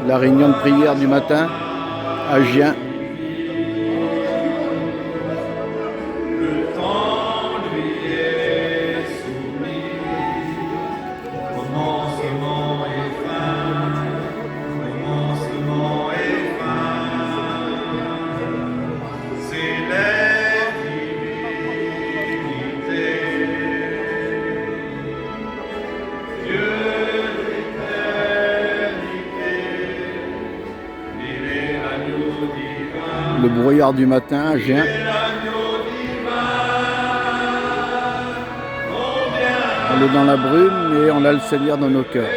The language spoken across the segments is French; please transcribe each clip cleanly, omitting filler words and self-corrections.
la réunion de prière du matin à Gien. Le brouillard du matin à Gien. On est dans la brume, mais on a le Seigneur dans nos cœurs.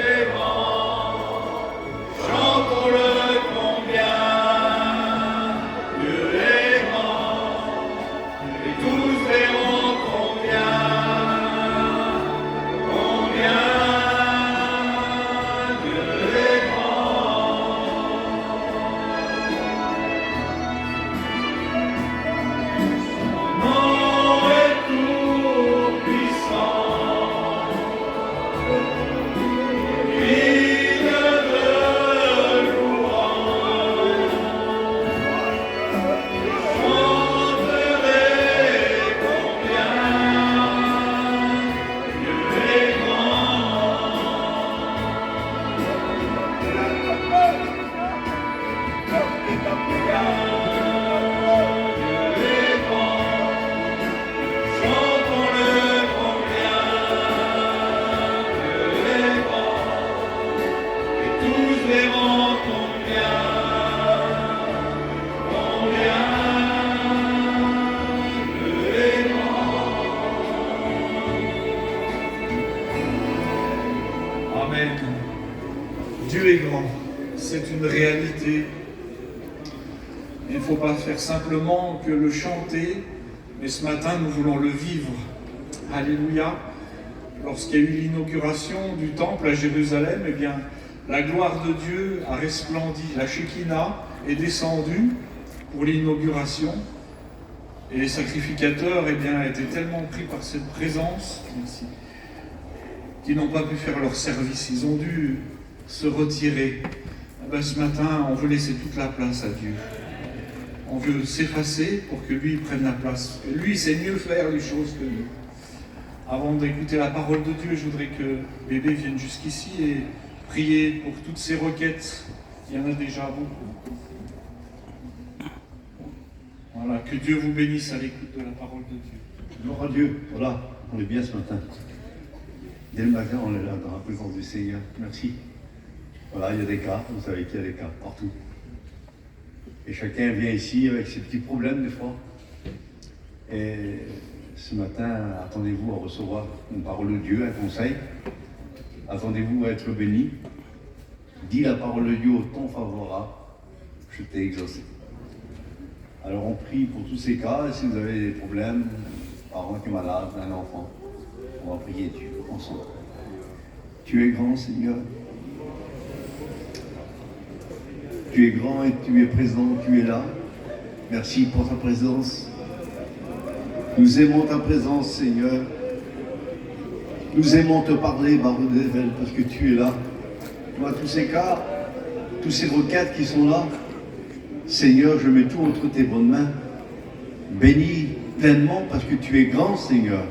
Amen. Dieu est grand, c'est une réalité. Il ne faut pas faire simplement que le chanter, mais ce matin nous voulons le vivre. Alléluia. Lorsqu'il y a eu l'inauguration du temple à Jérusalem, eh bien, la gloire de Dieu a resplendi. La Shekinah est descendue pour l'inauguration. Et les sacrificateurs eh bien, étaient tellement pris par cette présence qu'ils n'ont pas pu faire leur service. Ils ont dû se retirer. Eh bien, ce matin, on veut laisser toute la place à Dieu. On veut s'effacer pour que lui prenne la place. Et lui, il sait mieux faire les choses que nous. Avant d'écouter la parole de Dieu, je voudrais que bébé vienne jusqu'ici et prier pour toutes ces requêtes. Il y en a déjà beaucoup. Voilà, que Dieu vous bénisse à l'écoute de la parole de Dieu. Gloire à Dieu, voilà, on est bien ce matin. Dès le matin, on est là dans la présence du Seigneur. Merci. Voilà, il y a des cas, vous savez qu'il y a des cas partout. Et chacun vient ici avec ses petits problèmes des fois. Et ce matin, attendez-vous à recevoir une parole de Dieu, un conseil. Attendez-vous à être béni. Dis la parole de Dieu au temps favorable. Je t'ai exaucé. Alors on prie pour tous ces cas. Si vous avez des problèmes, un parent qui est malade, un enfant, on va prier Dieu ensemble. Tu es grand, Seigneur. Tu es grand et tu es présent, tu es là. Merci pour ta présence. Nous aimons ta présence, Seigneur. Nous aimons te parler, Baruch Devel, parce que tu es là. Moi, tous ces cas, toutes ces requêtes qui sont là, Seigneur, je mets tout entre tes bonnes mains. Bénis pleinement parce que tu es grand, Seigneur.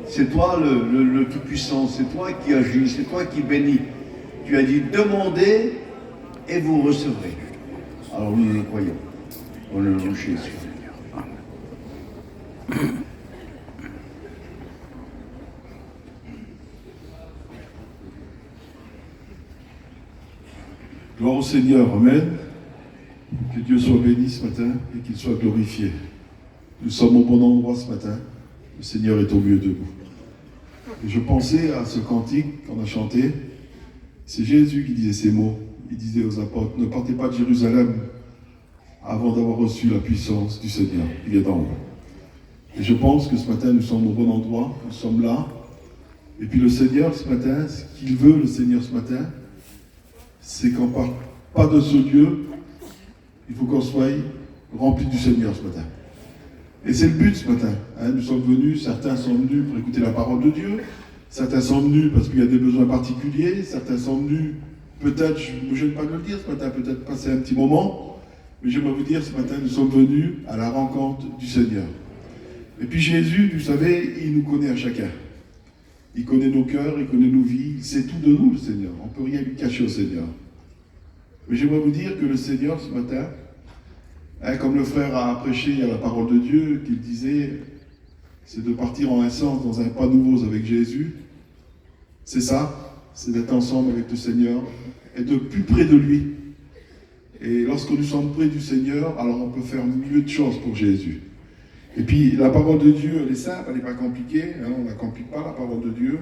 C'est toi le Tout-Puissant, c'est toi qui agis, c'est toi qui bénis. Tu as dit, demandez et vous recevrez. Alors nous le croyons. Au nom de Jésus. Gloire au Seigneur, Amen. Que Dieu soit béni ce matin et qu'il soit glorifié. Nous sommes au bon endroit ce matin. Le Seigneur est au milieu de nous. Et je pensais à ce cantique qu'on a chanté. C'est Jésus qui disait ces mots. Il disait aux apôtres, ne partez pas de Jérusalem avant d'avoir reçu la puissance du Seigneur qui vient d'en haut. Et je pense que ce matin, nous sommes au bon endroit, nous sommes là. Et puis le Seigneur ce matin, ce qu'il veut, le Seigneur ce matin, c'est qu'on ne parte pas de ce Dieu, il faut qu'on soit rempli du Seigneur ce matin. Et c'est le but ce matin. Nous sommes venus, certains sont venus pour écouter la parole de Dieu, certains sont venus parce qu'il y a des besoins particuliers, certains sont venus peut-être, je ne me gêne pas de le dire ce matin, peut-être passer un petit moment, mais j'aimerais vous dire ce matin, nous sommes venus à la rencontre du Seigneur. Et puis Jésus, vous savez, il nous connaît à chacun. Il connaît nos cœurs, il connaît nos vies, il sait tout de nous, le Seigneur. On ne peut rien lui cacher au Seigneur. Mais j'aimerais vous dire que le Seigneur, ce matin, comme le frère a prêché à la parole de Dieu, qu'il disait, c'est de partir en un sens dans un pas nouveau avec Jésus. C'est ça, c'est d'être ensemble avec le Seigneur, et de plus près de lui. Et lorsque nous sommes près du Seigneur, alors on peut faire mieux de choses pour Jésus. Et puis la parole de Dieu, elle est simple, elle n'est pas compliquée, hein, on ne la complique pas, la parole de Dieu.